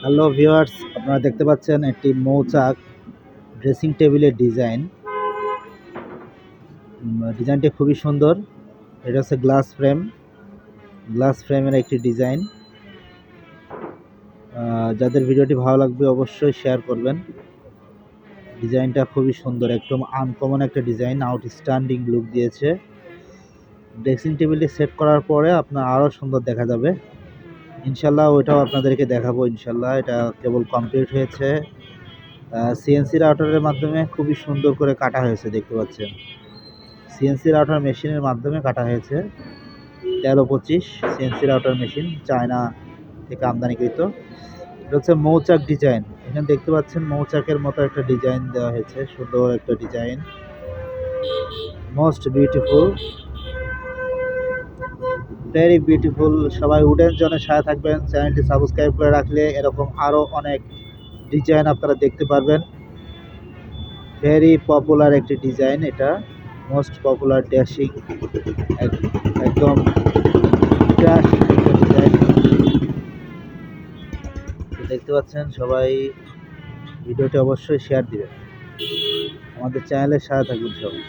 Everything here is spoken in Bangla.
হ্যালো ভিউয়ার্স, আপনারা দেখতে পাচ্ছেন একটি মৌচাক ড্রেসিং টেবিলের ডিজাইন। ডিজাইনটি খুবই সুন্দর। এটা হচ্ছে গ্লাস ফ্রেমের একটি ডিজাইন। যাদের ভিডিওটি ভালো লাগবে অবশ্যই শেয়ার করবেন। ডিজাইনটা খুবই সুন্দর, একদম আনকমন একটা ডিজাইন, আউটস্ট্যান্ডিং লুক দিয়েছে। ড্রেসিং টেবিলটি সেট করার পরে আপনার আরও সুন্দর দেখা যাবে ইনশাল্লাহ। ওইটাও আপনাদেরকে দেখাবো ইনশাল্লাহ। এটা কেবল কমপ্লিট হয়েছে। সিএনসি রাউটারের মাধ্যমে খুবই সুন্দর করে কাটা হয়েছে, দেখতে পাচ্ছেন। সিএনসি রাউটার মেশিনের মাধ্যমে কাটা হয়েছে। 1325 সিএনসি রাউটার মেশিন, চায়না থেকে আমদানিকৃত। এটা হচ্ছে মৌচাক ডিজাইন। এখানে দেখতে পাচ্ছেন মৌচাকের মতো একটা ডিজাইন দেওয়া হয়েছে, সুন্দর একটা design, most beautiful, very beautiful. সবাই উডেন জনের সাথে থাকবেন, চ্যানেলটি সাবস্ক্রাইব করে রাখলে এরকম আরও অনেক ডিজাইন আপনারা দেখতে পারবেন। ভেরি পপুলার একটি ডিজাইন, এটা মোস্ট পপুলার ড্যাশিং, একদম ড্যাশ একটা ডিজাইন দেখতে পাচ্ছেন। সবাই ভিডিওটি অবশ্যই শেয়ার দিবেন, আমাদের চ্যানেলের সাথে থাকবেন সবাই।